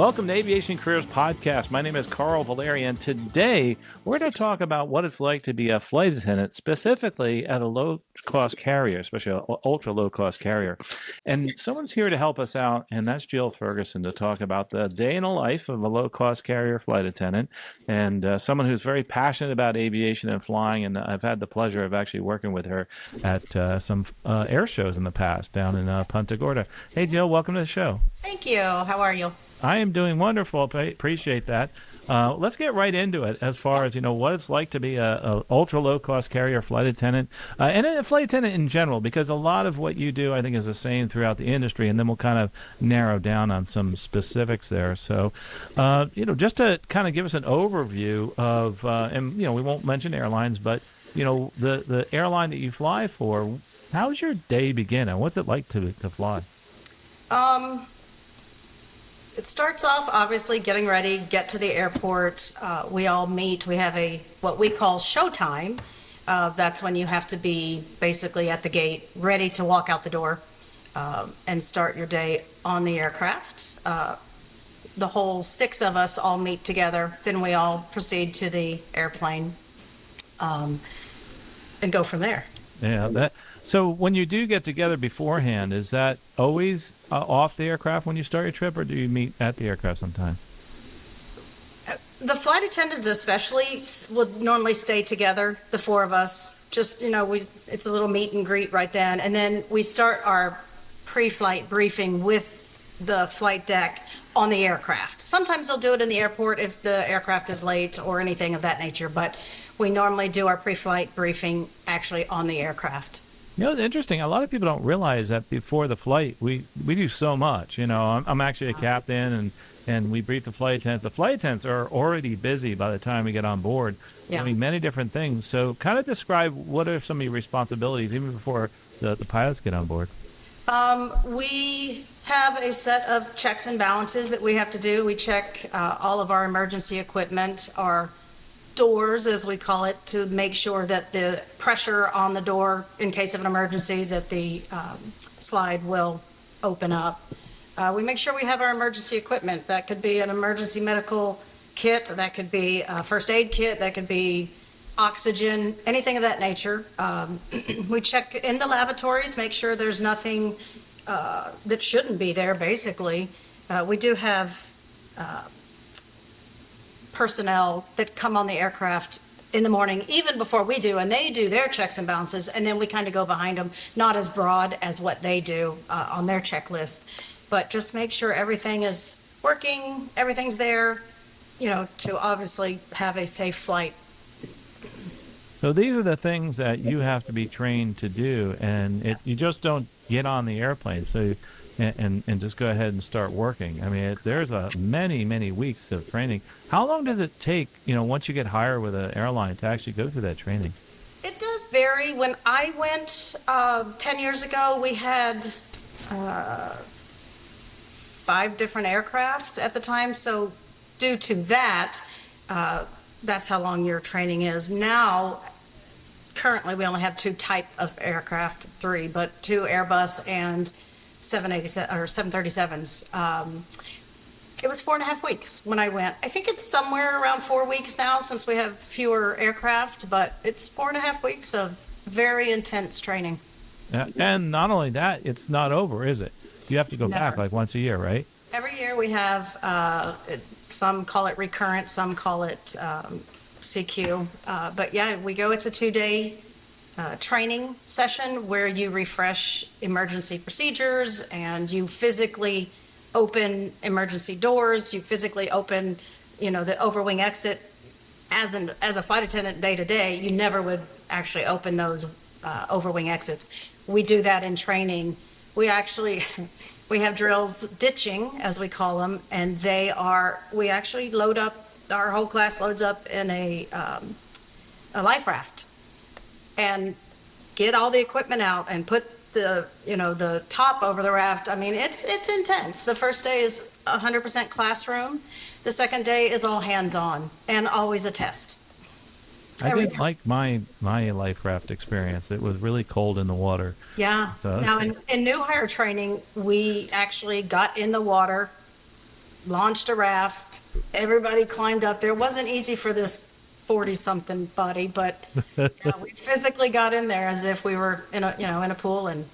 Welcome to Aviation Careers Podcast. My name is Carl Valeri, and today we're going to talk about what it's like to be a flight attendant, specifically at a low-cost carrier, especially an ultra-low-cost carrier. And someone's here to help us out, and that's Jill Ferguson, to talk about the day in the life of a low-cost carrier flight attendant, and someone who's very passionate about aviation and flying. And I've had the pleasure of actually working with her at some air shows in the past down in Punta Gorda. Hey, Jill, welcome to the show. Thank you. How are you? I am doing wonderful. Appreciate that. Let's get right into it as far as, what it's like to be a ultra low-cost carrier flight attendant and a flight attendant in general, because a lot of what you do, I think, is the same throughout the industry, and then we'll kind of narrow down on some specifics there. So, just to kind of give us an overview of, and, we won't mention airlines, but, the airline that you fly for, how's your day begin, and what's it like to fly? It starts off, obviously, getting ready, get to the airport. We all meet. We have what we call showtime. That's when you have to be basically at the gate, ready to walk out the door and start your day on the aircraft. The whole 6 of us all meet together. Then we all proceed to the airplane and go from there. Yeah, so when you do get together beforehand, is that always off the aircraft when you start your trip, or do you meet at the aircraft sometime? The flight attendants especially would normally stay together, the 4 of us. Just, it's a little meet and greet right then. And then we start our pre-flight briefing with the flight deck on the aircraft. Sometimes they'll do it in the airport if the aircraft is late or anything of that nature, but we normally do our pre-flight briefing actually on the aircraft. It's interesting. A lot of people don't realize that before the flight, we do so much. I'm actually a captain, and we brief the flight attendants. The flight attendants are already busy by the time we get on board, doing many different things. So kind of describe what are some of your responsibilities even before the pilots get on board. We have a set of checks and balances that we have to do. We check all of our emergency equipment, our doors, as we call it, to make sure that the pressure on the door, in case of an emergency, that the slide will open up. We make sure we have our emergency equipment. That could be an emergency medical kit, that could be a first aid kit, that could be oxygen, anything of that nature. We check in the lavatories, make sure there's nothing that shouldn't be there, basically. We do have personnel that come on the aircraft in the morning, even before we do, and they do their checks and balances, and then we kind of go behind them, not as broad as what they do on their checklist, but just make sure everything is working, everything's there, to obviously have a safe flight. So these are the things that you have to be trained to do, and you just don't get on the airplane and just go ahead and start working. I mean, there's many weeks of training. How long does it take, once you get hired with an airline, to actually go through that training? It does vary. When I went 10 years ago, we had 5 different aircraft at the time. So due to that, that's how long your training is. Now, currently, we only have 2 type of aircraft, 3, but 2 Airbus and 787 or 737s. It was 4.5 weeks when I went. I think it's somewhere around 4 weeks now since we have fewer aircraft, but it's 4.5 weeks of very intense training. And not only that, it's not over, is it? You have to go back like once a year, right? Every year we have, some call it recurrent, some call it CQ. But yeah, we go, it's a 2-day training session where you refresh emergency procedures and you physically open emergency doors, you physically open, the overwing exit. As a flight attendant day to day, you never would actually open those overwing exits. We do that in training. We have drills ditching, as we call them, and we actually load up, our whole class loads up in a life raft and get all the equipment out and put the top over the raft. I mean, it's intense. The first day is 100% classroom. The second day is all hands-on and always a test. I didn't like my life raft experience. It was really cold in the water. Yeah. So, now, in new hire training, we actually got in the water launched a raft. Everybody climbed up there. It wasn't easy for this 40-something body, but yeah, we physically got in there as if we were in a pool and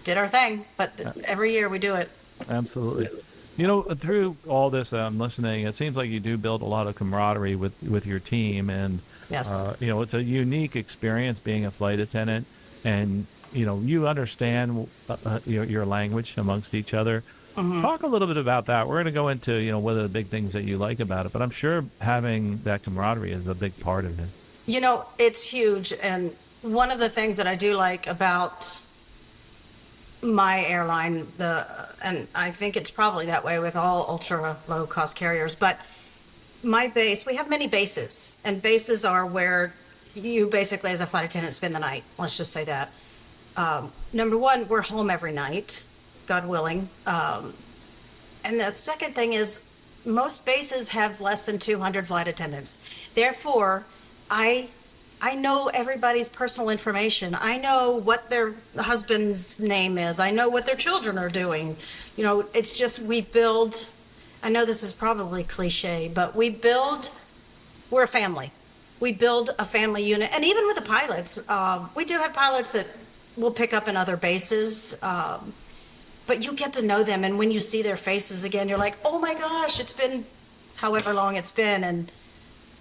did our thing. But every year we do it. Absolutely. Through all this, I'm listening. It seems like you do build a lot of camaraderie with your team, and Yes. it's a unique experience being a flight attendant, and you understand your language amongst each other. Talk a little bit about that. We're going to go into what are the big things that you like about it, but I'm sure having that camaraderie is a big part of it. It's huge. And one of the things that I do like about my airline, and I think it's probably that way with all ultra low cost carriers, but my base, we have many bases, and bases are where you basically, as a flight attendant, spend the night. Let's just say that. Number one, we're home every night, God willing. And the second thing is most bases have less than 200 flight attendants. Therefore, I know everybody's personal information. I know what their husband's name is. I know what their children are doing. It's just we build, I know this is probably cliche, but we're a family. We build a family unit. And even with the pilots, we do have pilots that will pick up in other bases. But you get to know them, and when you see their faces again, you're like, oh my gosh, it's been however long it's been, and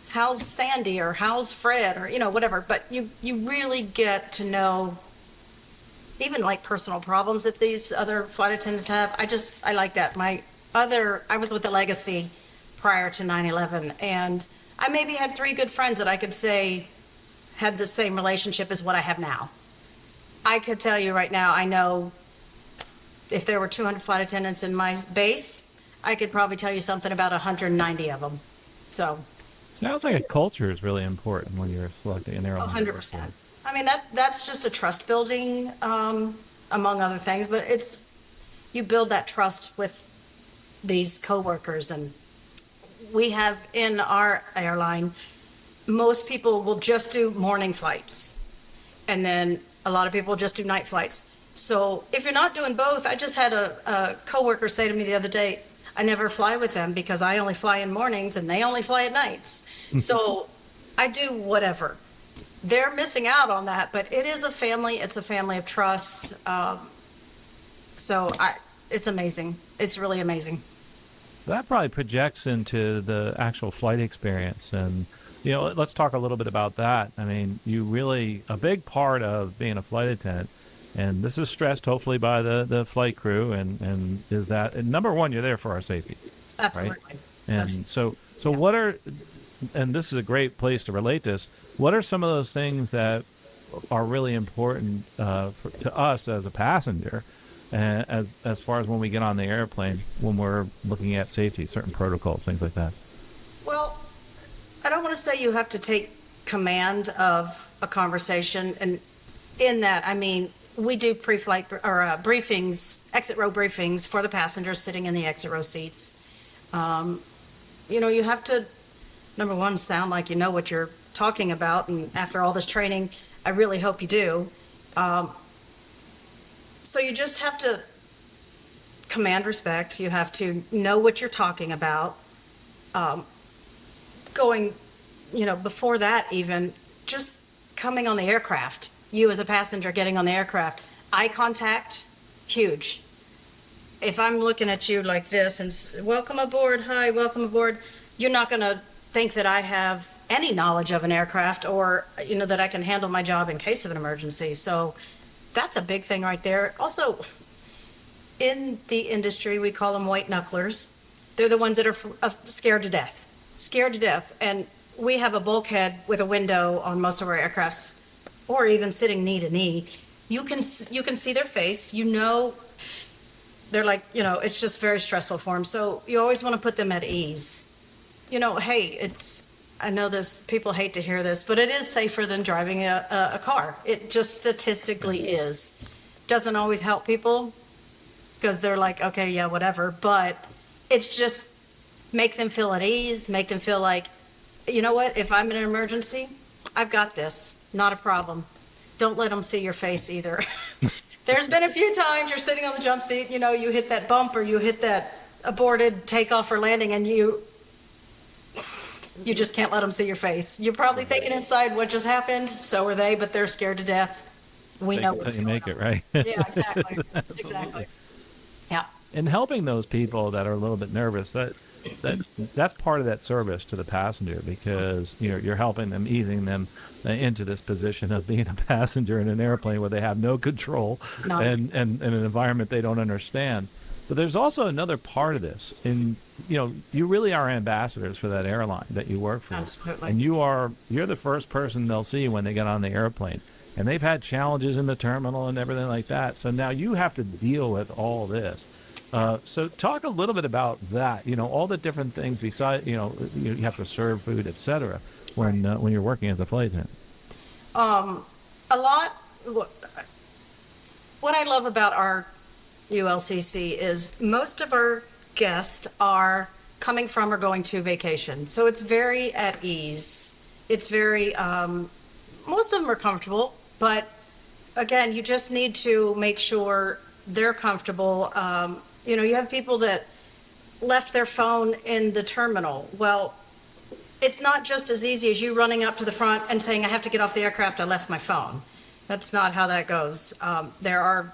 how's Sandy, or how's Fred, or whatever. But you really get to know even like personal problems that these other flight attendants have. I like that. I was with the Legacy prior to 9/11, and I maybe had 3 good friends that I could say had the same relationship as what I have now. I could tell you right now, I know if there were 200 flight attendants in my base, I could probably tell you something about 190 of them. So Sounds like a culture is really important when you're selecting an airline. 100%. I mean, that's just a trust building, among other things, but you build that trust with these coworkers. And we have in our airline, most people will just do morning flights, and then a lot of people just do night flights. So if you're not doing both, I just had a coworker say to me the other day, I never fly with them because I only fly in mornings and they only fly at nights. So I do whatever. They're missing out on that, but it is a family. It's a family of trust. It's amazing. It's really amazing. That probably projects into the actual flight experience. And, let's talk a little bit about that. I mean, a big part of being a flight attendant, and this is stressed hopefully by the flight crew, and is that, and number one, you're there for our safety. Absolutely. Right? And so and this is a great place to relate this. What are some of those things that are really important to us as a passenger, as far as when we get on the airplane, when we're looking at safety, certain protocols, things like that? Well, I don't want to say you have to take command of a conversation, and in that, I mean, we do pre-flight or briefings, exit row briefings for the passengers sitting in the exit row seats. You have to, number one, sound like you know what you're talking about, and after all this training, I really hope you do. So you just have to command respect. You have to know what you're talking about. Before that, even just coming on the aircraft, you as a passenger getting on the aircraft, eye contact, huge. If I'm looking at you like this and welcome aboard, hi, welcome aboard, you're not going to think that I have any knowledge of an aircraft, or that I can handle my job in case of an emergency. So that's a big thing right there. Also, in the industry, we call them white knucklers. They're the ones that are scared to death. And we have a bulkhead with a window on most of our aircrafts, or even sitting knee to knee. You can see their face. They're like, it's just very stressful for them. So you always want to put them at ease. Hey, I know people hate to hear this, but it is safer than driving a car. It just statistically is. Doesn't always help people because they're like, okay, yeah, whatever. But it's just make them feel at ease, make them feel like, you know what, if I'm in an emergency, I've got this, not a problem. Don't let them see your face either. There's been a few times you're sitting on the jump seat, you hit that bump or you hit that aborted takeoff or landing, and you just can't let them see your face. You're probably thinking inside what just happened. So are they, but they're scared to death. We know what's Until you going make it, on. right? Yeah, exactly. Exactly. Yeah. And helping those people that are a little bit nervous, that's part of that service to the passenger, because you're helping them, easing them into this position of being a passenger in an airplane where they have no control and an environment they don't understand. But there's also another part of this, and you really are ambassadors for that airline that you work for. Absolutely. And you're the first person they'll see when they get on the airplane. And they've had challenges in the terminal and everything like that. So now you have to deal with all this. So talk a little bit about that. All the different things besides, you have to serve food, etc. When you're working as a flight attendant. A lot. What I love about our ULCC is most of our guests are coming from or going to vacation. So it's very at ease. It's very, most of them are comfortable, but again, you just need to make sure they're comfortable. You have people that left their phone in the terminal. Well, it's not just as easy as you running up to the front and saying, I have to get off the aircraft, I left my phone. That's not how that goes. There are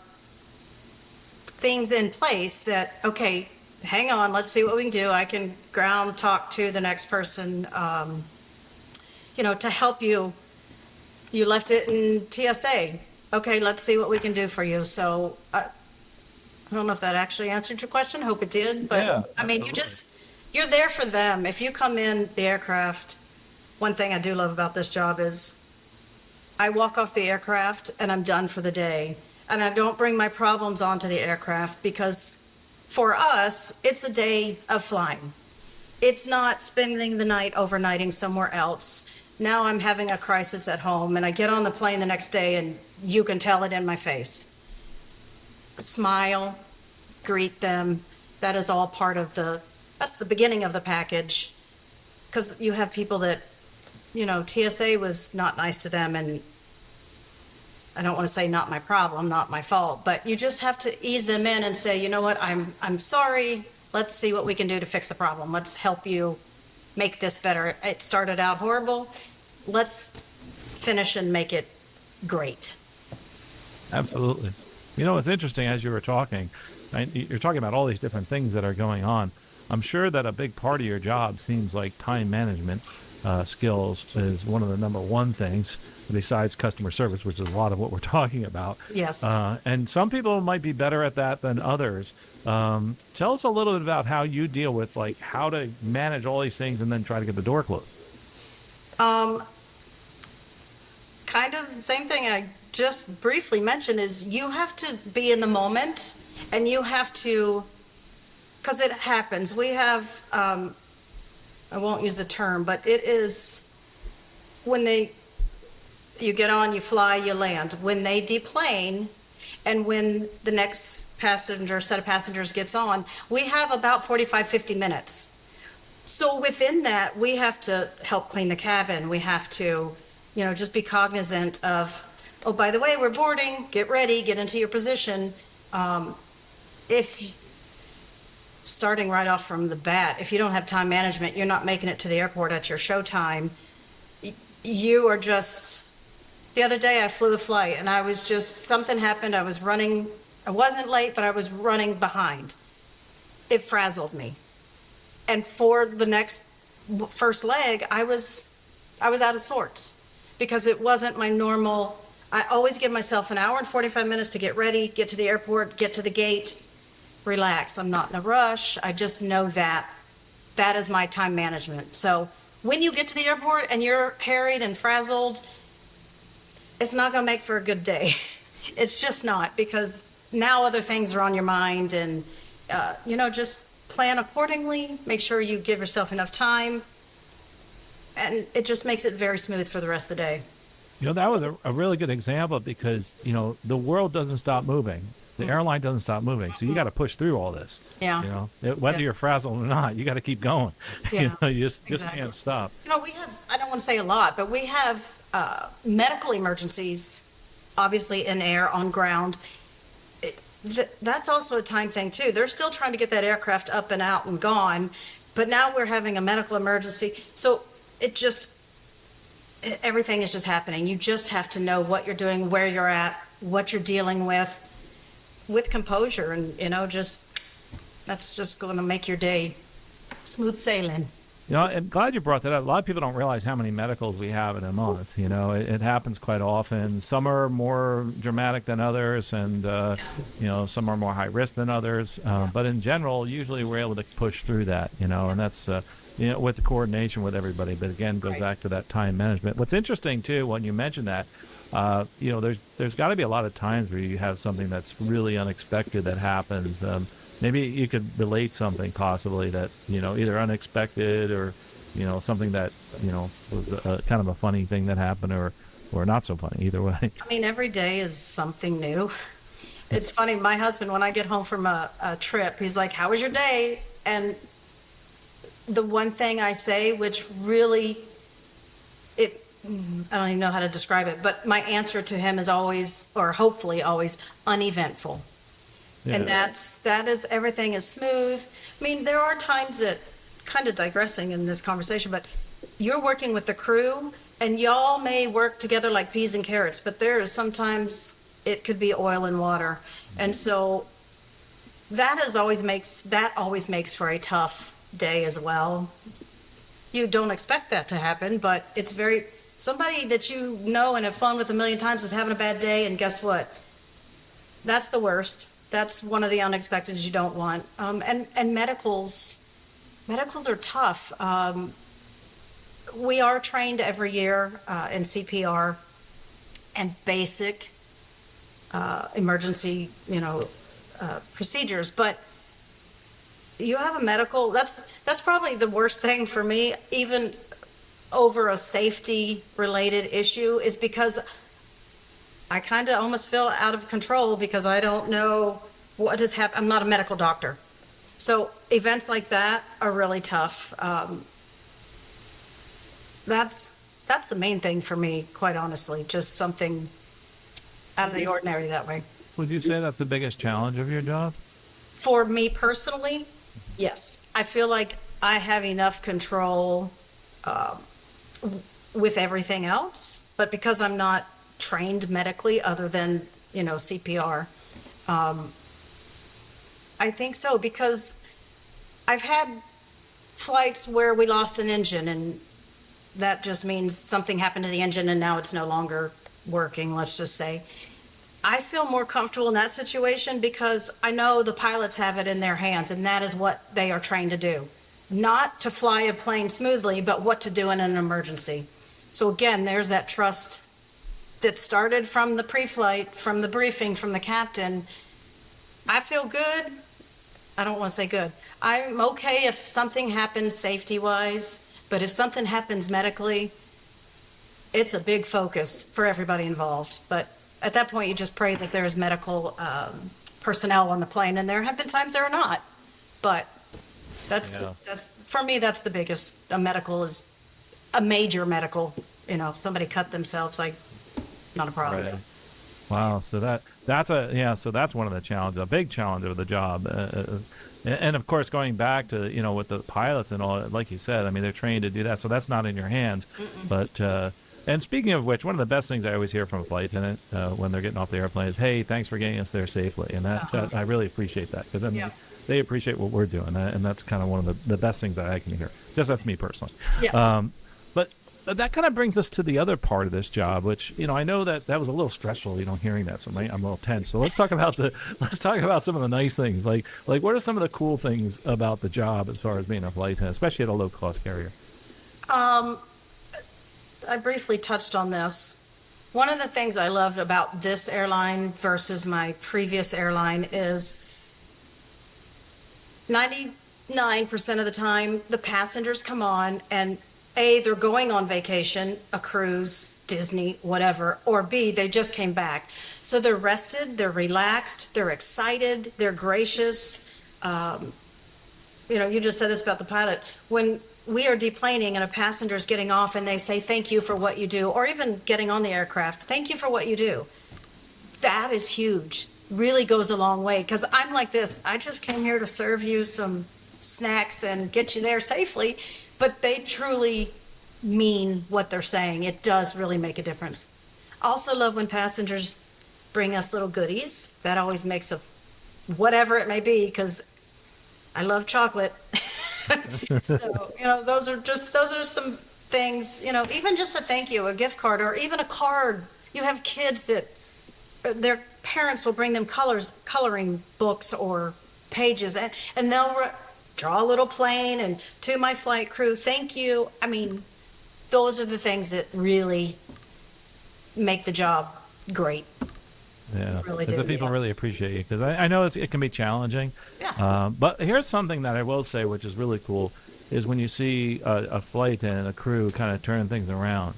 things in place that, okay, hang on, let's see what we can do. I can ground talk to the next person, to help you. You left it in TSA. Okay, let's see what we can do for you. So I don't know if that actually answered your question. Hope it did. But Yeah, I mean, absolutely. you're there for them. If you come in the aircraft, one thing I do love about this job is I walk off the aircraft and I'm done for the day. And I don't bring my problems onto the aircraft, because for us, it's a day of flying. It's not spending the night overnighting somewhere else. Now I'm having a crisis at home and I get on the plane the next day and you can tell it in my face. Smile, greet them. That is all part of that's the beginning of the package. Because you have people that, TSA was not nice to them, and I don't want to say not my problem, not my fault, but you just have to ease them in and say, you know what, I'm sorry. Let's see what we can do to fix the problem. Let's help you make this better. It started out horrible. Let's finish and make it great. Absolutely. It's interesting, as you were talking, right? You're talking about all these different things that are going on. I'm sure that a big part of your job seems like time management skills is one of the number one things, besides customer service, which is a lot of what we're talking about. Yes. And some people might be better at that than others. Tell us a little bit about how you deal with how to manage all these things and then try to get the door closed. Kind of the same thing I just briefly mentioned is you have to be in the moment, and you have to, because it happens. We have, I won't use the term, but it is when you get on, you fly, you land. When they deplane and when the next set of passengers gets on, we have about 45, 50 minutes. So within that, we have to help clean the cabin. We have to, just be cognizant of, oh, by the way, we're boarding, get ready, get into your position. Starting right off from the bat, if you don't have time management, you're not making it to the airport at your show time. You are just, the other day I flew a flight and something happened. I was running, I wasn't late, but I was running behind. It frazzled me. And for the first leg, I was out of sorts, because it wasn't my normal. I always give myself an hour and 45 minutes to get ready, get to the airport, get to the gate, relax. I'm not in a rush. I just know that is my time management. So when you get to the airport and you're harried and frazzled, it's not going to make for a good day. It's just not, because now other things are on your mind, and, just plan accordingly. Make sure you give yourself enough time, and it just makes it very smooth for the rest of the day. That was a really good example, because, the world doesn't stop moving. The airline doesn't stop moving. So you got to push through all this. Yeah. Whether you're frazzled or not, you got to keep going. Yeah. You just Exactly. can't stop. We have, I don't want to say a lot, but we have medical emergencies, obviously in air, on ground. That's also a time thing too. They're still trying to get that aircraft up and out and gone, but now we're having a medical emergency. So it just, everything is just happening. You just have to know what you're doing, where you're at, what you're dealing with composure, and just that's just going to make your day smooth sailing. I'm glad you brought that up. A lot of people don't realize how many medicals we have in a month. It happens quite often. Some are more dramatic than others, and some are more high risk than others. But in general, usually we're able to push through that. And that's with the coordination with everybody. But again, goes back to that time management. What's interesting too, when you mention that, there's got to be a lot of times where you have something that's really unexpected that happens. Maybe you could relate something possibly that, either unexpected or, something that, was kind of a funny thing that happened or not so funny, either way. I mean, every day is something new. It's funny. My husband, when I get home from a trip, he's like, "How was your day?" And the one thing I say, which really, I don't even know how to describe it, but my answer to him is always, or hopefully always, uneventful. Yeah. And that is, everything is smooth. I mean, there are times that, kind of digressing in this conversation, but you're working with the crew and y'all may work together like peas and carrots, but there is sometimes it could be oil and water. And so that always makes for a tough day as well. You don't expect that to happen, but it's somebody that and have flown with a million times is having a bad day, and guess what? That's the worst. That's one of the unexpecteds you don't want. And medicals are tough. We are trained every year in CPR and basic emergency, procedures. But you have a medical. That's probably the worst thing for me, even over a safety related issue, is because I kind of almost feel out of control because I don't know what has happened. I'm not a medical doctor. So events like that are really tough. That's the main thing for me, quite honestly, just something out of the ordinary that way. Would you say that's the biggest challenge of your job? For me personally, yes. I feel like I have enough control with everything else, but because I'm not trained medically other than CPR, I think so, because I've had flights where we lost an engine, and that just means something happened to the engine and now it's no longer working, let's just say. I feel more comfortable in that situation because I know the pilots have it in their hands, and that is what they are trained to do. Not to fly a plane smoothly, but what to do in an emergency. So again, there's that trust that started from the pre-flight, from the briefing, from the captain. I feel good. I don't want to say good. I'm okay if something happens safety-wise, but if something happens medically, it's a big focus for everybody involved. But at that point, you just pray that there is medical personnel on the plane, and there have been times there are not. But that's for me, that's the biggest. A medical is a major medical. If somebody cut themselves, not a problem. Right. Wow. So that's one of the challenges, a big challenge of the job. And of course, going back to, with the pilots and all, like you said, I mean, they're trained to do that. So that's not in your hands. Mm-mm. But, and speaking of which, one of the best things I always hear from a flight attendant when they're getting off the airplane is, "Hey, thanks for getting us there safely." And that I really appreciate that, because they appreciate what we're doing. And that's kind of one of the best things that I can hear. Just that's me personally. Yeah. But that kind of brings us to the other part of this job, which, I know that was a little stressful, hearing that. So I'm a little tense. So let's talk about some of the nice things. Like what are some of the cool things about the job as far as being a flight attendant, especially at a low cost carrier? I briefly touched on this. One of the things I loved about this airline versus my previous airline is 99% of the time the passengers come on and A, they're going on vacation, a cruise, Disney, whatever, or B, they just came back. So they're rested, they're relaxed, they're excited, they're gracious. You just said this about the pilot. When we are deplaning and a passenger is getting off and they say, "Thank you for what you do," or even getting on the aircraft, "Thank you for what you do." That is huge. really goes a long way. Because I'm like this, I just came here to serve you some snacks and get you there safely. But they truly mean what they're saying. It does really make a difference. Also love when passengers bring us little goodies. That always makes a whatever it may be, because I love chocolate. So, those are some things, even just a thank you, a gift card, or even a card. You have kids that their parents will bring them coloring books or pages, and they'll draw a little plane, and to my flight crew, thank you. I mean, those are the things that really make the job great. Yeah, Really because do, the people yeah. really appreciate you. Because I know it can be challenging. Yeah. But here's something that I will say, which is really cool, is when you see a flight attendant, a crew kind of turn things around.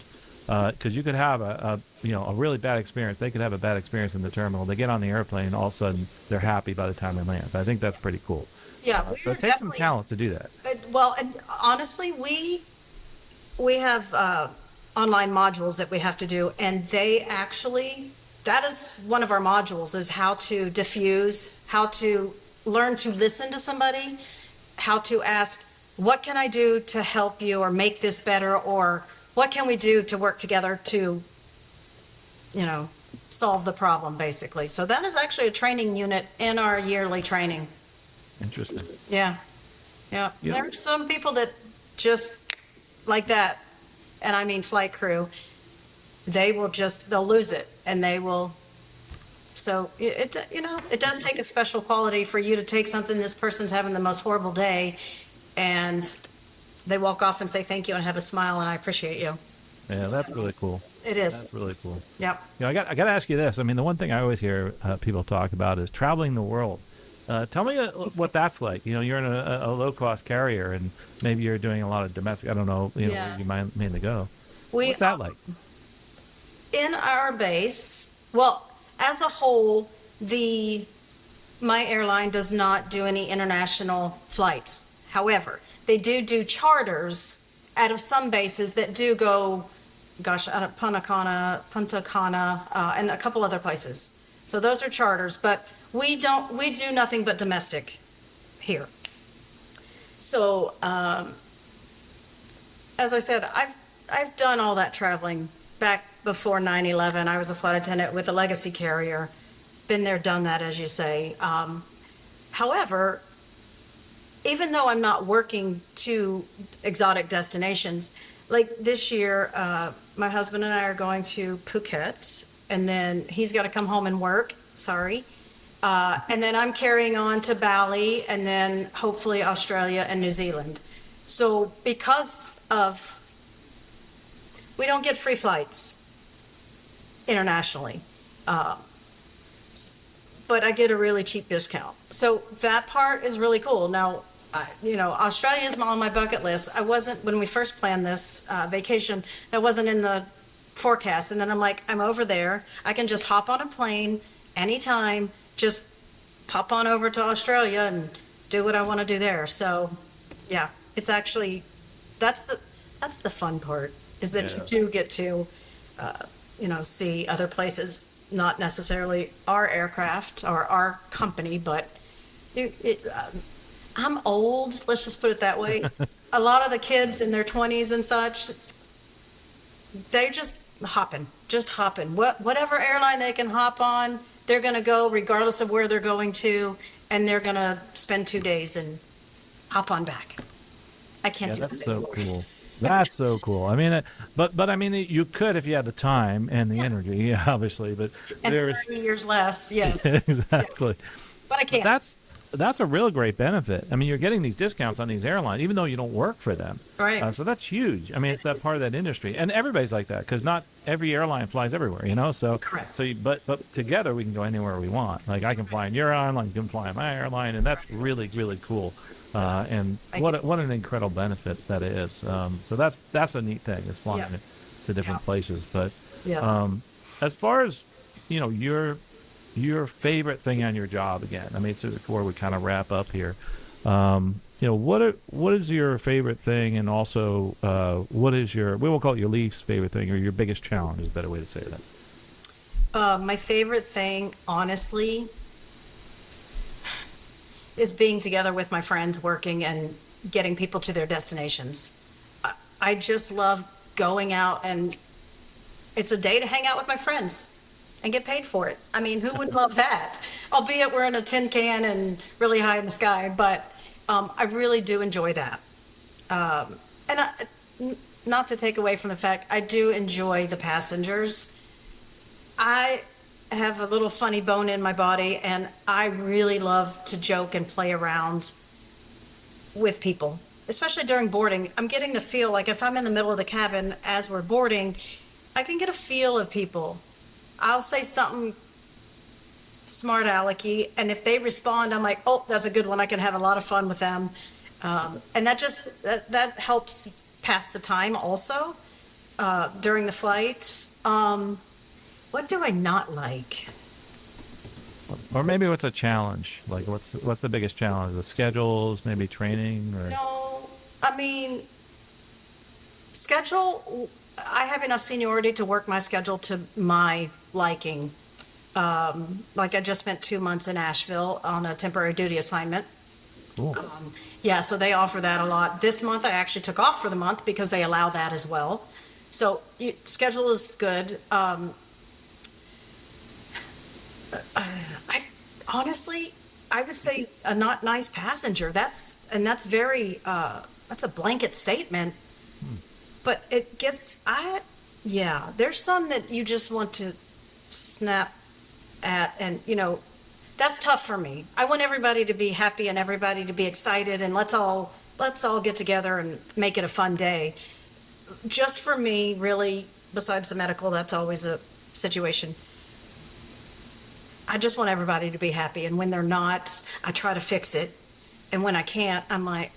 Because you could have a really bad experience. They could have a bad experience in the terminal. They get on the airplane, all of a sudden they're happy by the time they land. I think that's pretty cool. Yeah, So it takes some talent to do that. Well, and honestly, we have online modules that we have to do, and that is one of our modules, is how to diffuse, how to learn to listen to somebody, how to ask, what can I do to help you or make this better, or what can we do to work together to, solve the problem, basically. So that is actually a training unit in our yearly training. Interesting. Yeah. Yeah. There are some people that just like that, and I mean flight crew, they'll lose it, and they will. So it does take a special quality for you to take something, this person's having the most horrible day, and they walk off and say thank you and have a smile and I appreciate you. Yeah, that's really cool. It is. That's really cool. Yep. I got to ask you this. I mean, the one thing I always hear people talk about is traveling the world. Tell me what that's like. You're in a low-cost carrier, and maybe you're doing a lot of domestic. I don't know. Where you might mainly go. What's that like? In our base, well, as a whole, my airline does not do any international flights. However, they do charters out of some bases that do go, out of Punta Cana, and a couple other places. So those are charters, but we do nothing but domestic here. So, as I said, I've done all that traveling back before 9/11. I was a flight attendant with a legacy carrier. Been there, done that, as you say. However, even though I'm not working to exotic destinations, like this year, my husband and I are going to Phuket, and then he's got to come home and work. Sorry. And then I'm carrying on to Bali, and then hopefully Australia and New Zealand. So because of, we don't get free flights internationally, but I get a really cheap discount. So that part is really cool. Now, Australia is on my bucket list. When we first planned this vacation, that wasn't in the forecast. And then I'm like, I'm over there. I can just hop on a plane anytime, just pop on over to Australia and do what I want to do there. So yeah, it's actually, that's the fun part, is that you do get to, see other places, not necessarily our aircraft or our company, but I'm old, let's just put it that way. A lot of the kids in their 20s and such, they're just hopping. Whatever airline they can hop on, they're going to go regardless of where they're going to, and they're going to spend 2 days and hop on back. I can't do that anymore. That's so cool. That's so cool. I mean, but I mean, you could if you had the time and the energy, obviously. But and 30 years less, yeah. Exactly. Yeah. But I can't. But that's a real great benefit. I mean, you're getting these discounts on these airlines, even though you don't work for them. Right. So that's huge. I mean, it's that part of that industry, and everybody's like that, because not every airline flies everywhere. So correct. So, but together we can go anywhere we want. Like I can fly in your airline, you can fly in my airline, and that's really, really cool. And what an incredible benefit that is. So that's a neat thing, is flying to different places. But as far as your favorite thing on your job, again, I mean, so before we kind of wrap up here, what is your favorite thing, and also what is we won't call it your least favorite thing, or your biggest challenge is a better way to say that. My favorite thing, honestly, is being together with my friends, working and getting people to their destinations. I just love going out, and it's a day to hang out with my friends and get paid for it. I mean, who wouldn't love that? Albeit we're in a tin can and really high in the sky, but I really do enjoy that. And not to take away from the fact, I do enjoy the passengers. I have a little funny bone in my body, and I really love to joke and play around with people, especially during boarding. I'm getting the feel, like if I'm in the middle of the cabin as we're boarding, I can get a feel of people. I'll say something smart alecky, and if they respond, I'm like, oh, that's a good one. I can have a lot of fun with them. And that helps pass the time also during the flight. What do I not like? Or maybe what's a challenge? Like what's the biggest challenge? The schedules, maybe training, or No, I mean, schedule, I have enough seniority to work my schedule to my liking. Like I just spent 2 months in Asheville on a temporary duty assignment. cool. Yeah, so they offer that a lot. This month I actually took off for the month because they allow that as well. So schedule is good. I honestly, I would say a not nice passenger. That's very, that's a blanket statement. But it gets, yeah, there's some that you just want to snap at, and that's tough for me. I want everybody to be happy and everybody to be excited, and let's all get together and make it a fun day. Just for me, really, besides the medical, that's always a situation. I just want everybody to be happy, and when they're not, I try to fix it. And when I can't, I'm like,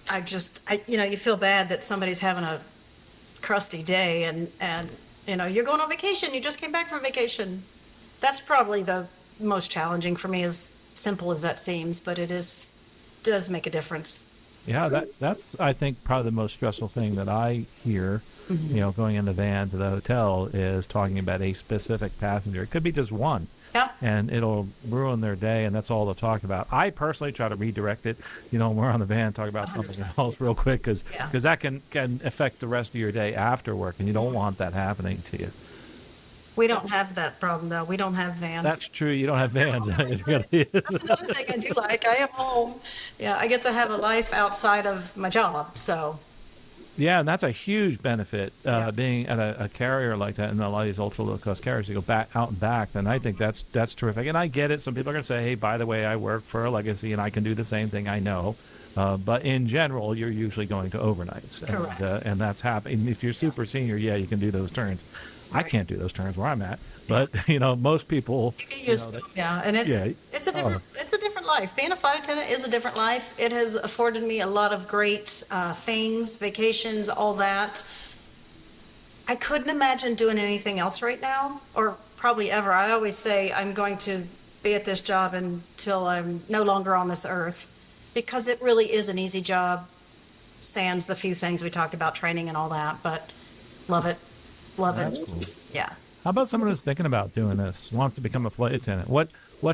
you feel bad that somebody's having a crusty day, and you're going on vacation. You just came back from vacation. That's probably the most challenging for me, as simple as that seems, but does make a difference. Yeah, that's I think probably the most stressful thing that I hear. Going in the van to the hotel is talking about a specific passenger. It could be just one. Yeah. And it'll ruin their day, and that's all they'll talk about. I personally try to redirect it. When we're on the van, talk about 100%. something else real quick, because Yeah. that can affect the rest of your day after work, and you don't want that happening to you. We don't have that problem, though. We don't have vans. That's true. You don't have vans. It really is. That's another thing I do like. I am home. Yeah, I get to have a life outside of my job. So, Yeah, and that's a huge benefit, Yeah. being at a carrier like that, and a lot of these ultra low cost carriers. You go back out and back, and I think that's terrific. And I get it. Some people are going to say, "Hey, by the way, I work for a legacy, and I can do the same thing." I know, but in general, you're usually going to overnights, Correct. and that's happening. If you're super senior, yeah, you can do those turns. I Right. can't do those turns where I'm at, but most people. you get used to it. Yeah, and it's a different life. Being a flight attendant is a different life. It has afforded me a lot of great things, vacations, all that. I couldn't imagine doing anything else right now, or probably ever. I always say I'm going to be at this job until I'm no longer on this earth, because it really is an easy job, sans the few things we talked about, training and all that, but love it. Love That's it. cool. Yeah. How about someone who's thinking about doing this, wants to become a flight attendant? What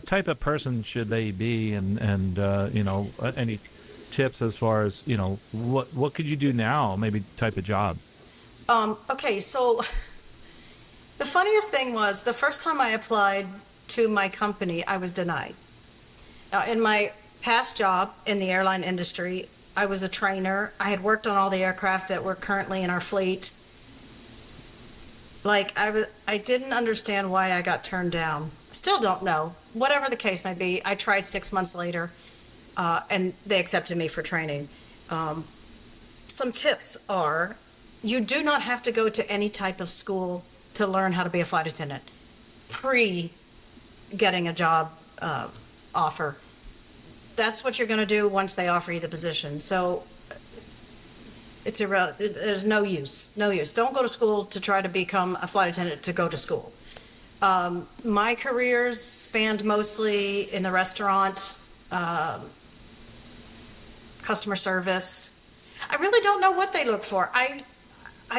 type of person should they be, and any tips as far as what could you do now, maybe type of job? Okay, so the funniest thing was the first time I applied to my company, I was denied. Now, in my past job in the airline industry, I was a trainer. I had worked on all the aircraft that were currently in our fleet. Like, I didn't understand why I got turned down. Still don't know. Whatever the case may be, I tried 6 months later, and they accepted me for training. Some tips are, you do not have to go to any type of school to learn how to be a flight attendant pre getting a job offer. That's what you're going to do once they offer you the position. So there's no use. Don't go to school to try to become a flight attendant to go to school. My careers spanned mostly in the restaurant, customer service. I really don't know what they look for. I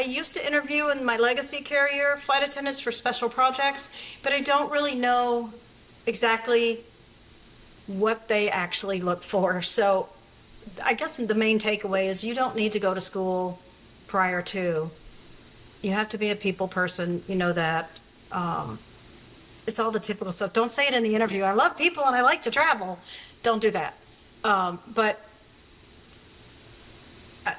used to interview in my legacy carrier flight attendants for special projects, but I don't really know exactly what they actually look for. So I guess the main takeaway is you don't need to go to school prior to. You have to be a people person. You know that. It's all the typical stuff. Don't say it in the interview. I love people and I like to travel. Don't do that. But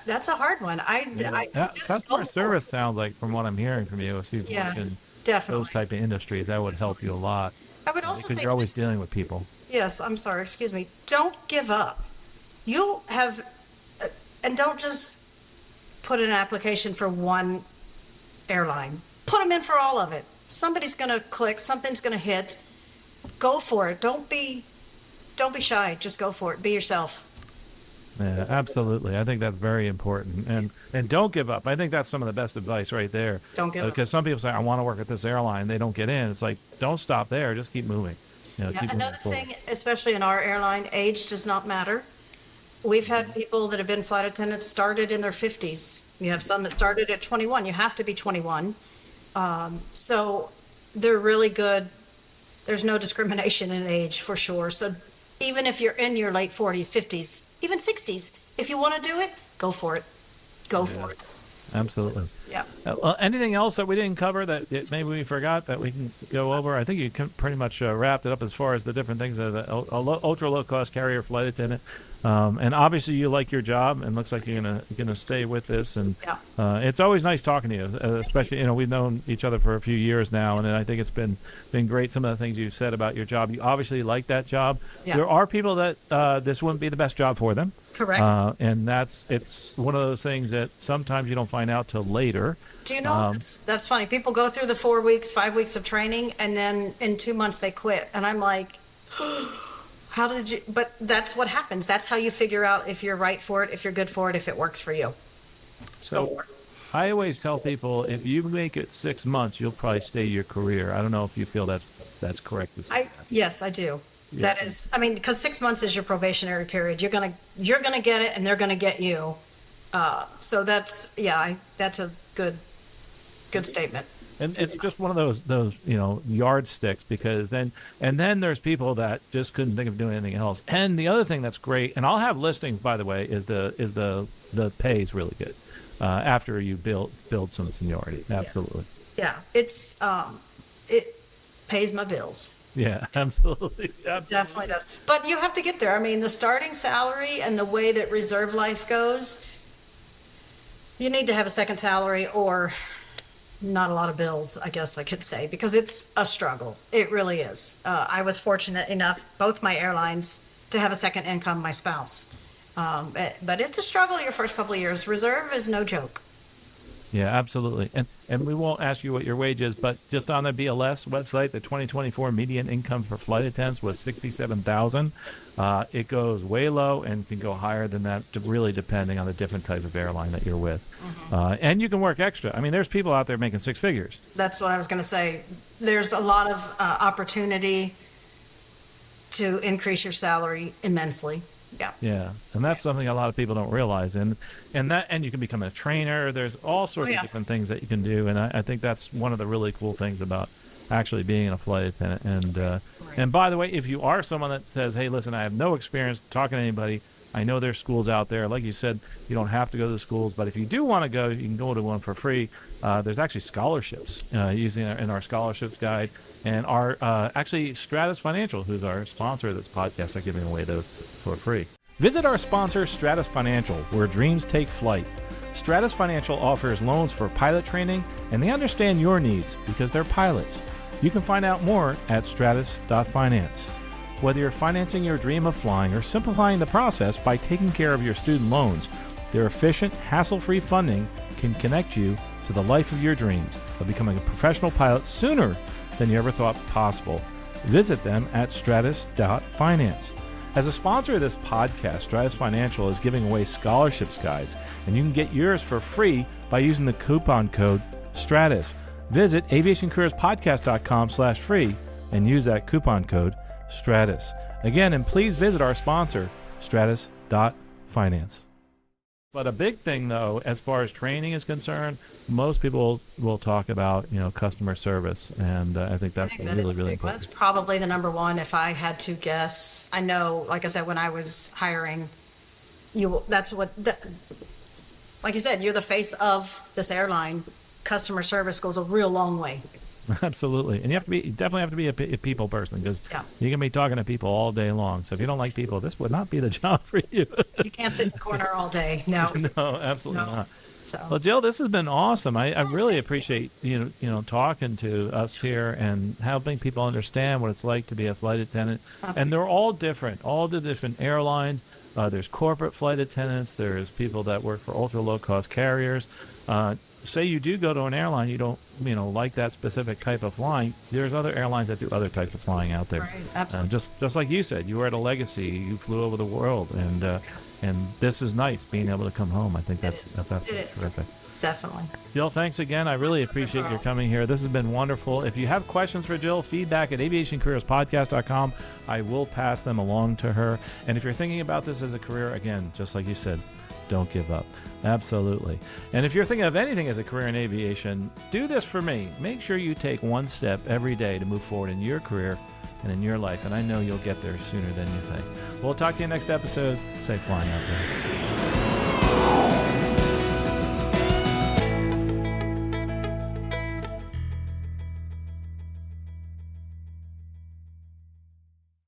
that's a hard one. Just Customer go for service it. sounds like, from what I'm hearing from you, if you've Yeah, worked in definitely. those type of industries, that would help you a lot I would also because say, you're always please, dealing with people. yes, I'm sorry, excuse me. Don't give up. You have, and don't just put an application for one airline. Put them in for all of it. Somebody's going to click, something's going to hit. Go for it. Don't be shy. Just go for it. Be yourself. Yeah, absolutely. I think that's very important. And don't give up. I think that's some of the best advice right there. Don't give up. Because some people say, I want to work at this airline. They don't get in. It's like, don't stop there. Just keep moving. Yeah, Keep moving another forward. thing, especially in our airline, age does not matter. We've had people that have been flight attendants started in their 50s. You have some that started at 21. You have to be 21. So they're really good. There's no discrimination in age for sure. So even if you're in your late 40s, 50s, even 60s, if you want to do it, go for it. Go for it. Absolutely. Yeah. Well, anything else that we didn't cover that maybe we forgot that we can go over? I think you pretty much wrapped it up as far as the different things of the ultra low cost carrier flight attendant. And obviously you like your job, and looks like you're gonna stay with this. And Yeah. it's always nice talking to you, especially we've known each other for a few years now, and I think it's been great. Some of the things you've said about your job, you obviously like that job. Yeah. There are people that this wouldn't be the best job for them. Correct. And it's one of those things that sometimes you don't find out till later. Do you know, that's funny. People go through the 4 weeks, 5 weeks of training, and then in 2 months they quit. And I'm like, how did you? But that's what happens. That's how you figure out if you're right for it, if you're good for it, if it works for you. Go for it. I always tell people, if you make it 6 months, you'll probably stay your career. I don't know if you feel that's correct to say. Yes, I do. That is, I mean, because 6 months is your probationary period. You're gonna get it, and they're gonna get you. So that's that's a good statement. And it's just one of those yardsticks, because then there's people that just couldn't think of doing anything else. And the other thing that's great, and I'll have listings, by the way, is the pay is really good after you build some seniority. Absolutely. Yeah, it's it pays my bills. Yeah, absolutely. Definitely does. But you have to get there. I mean, the starting salary and the way that reserve life goes, you need to have a second salary or not a lot of bills, I guess I could say, because it's a struggle. It really is. I was fortunate enough, both my airlines, to have a second income, my spouse. But it's a struggle your first couple of years. Reserve is no joke. Yeah, absolutely. And we won't ask you what your wage is, but just on the BLS website, the 2024 median income for flight attendants was $67,000. It goes way low and can go higher than that, really depending on the different type of airline that you're with. And you can work extra. I mean, there's people out there making six figures. That's what I was going to say. There's a lot of opportunity to increase your salary immensely. Yeah. Yeah, and that's something a lot of people don't realize, and you can become a trainer. There's all sorts of different things that you can do, and I think that's one of the really cool things about actually being a flight attendant. And by the way, if you are someone that says, "Hey, listen, I have no experience talking to anybody," I know there's schools out there. Like you said, you don't have to go to the schools, but if you do want to go, you can go to one for free. There's actually scholarships using in our scholarships guide. And our actually Stratus Financial, who's our sponsor of this podcast, are giving away those for free. Visit our sponsor, Stratus Financial, where dreams take flight. Stratus Financial offers loans for pilot training, and they understand your needs because they're pilots. You can find out more at stratus.finance. Whether you're financing your dream of flying or simplifying the process by taking care of your student loans, their efficient, hassle-free funding can connect you to the life of your dreams of becoming a professional pilot sooner than you ever thought possible. Visit them at stratus.finance. As a sponsor of this podcast, Stratus Financial is giving away scholarships guides, and you can get yours for free by using the coupon code STRATUS. Visit aviationcareerspodcast.com/free and use that coupon code STRATUS. Again, and please visit our sponsor, stratus.finance. But a big thing, though, as far as training is concerned, most people will talk about, customer service, and I think I that's think that really, is really big. important. That's probably the number one if I had to guess. I know, like I said, when I was hiring, like you said, you're the face of this airline. Customer service goes a real long way. Absolutely, and you definitely have to be a people person, because Yeah. you can be talking to people all day long. So if you don't like people, this would not be the job for you. You can't sit in the corner all day. No, No, absolutely no. not. So. Well, Jill, this has been awesome. I really appreciate talking to us here and helping people understand what it's like to be a flight attendant. Absolutely. And they're all different, all the different airlines. There's corporate flight attendants. There's people that work for ultra low cost carriers. Say you do go to an airline, you don't like that specific type of flying. There's other airlines that do other types of flying out there. Right, absolutely. Just like you said, you were at a Legacy, you flew over the world, and this is nice being able to come home. I think that's terrific. Definitely. Jill, thanks again. I really appreciate your coming here. This has been wonderful. If you have questions for Jill, feedback at aviationcareerspodcast.com. I will pass them along to her. And if you're thinking about this as a career, again, just like you said, don't give up. Absolutely. And if you're thinking of anything as a career in aviation, do this for me. Make sure you take one step every day to move forward in your career and in your life. And I know you'll get there sooner than you think. We'll talk to you next episode. Safe flying out there.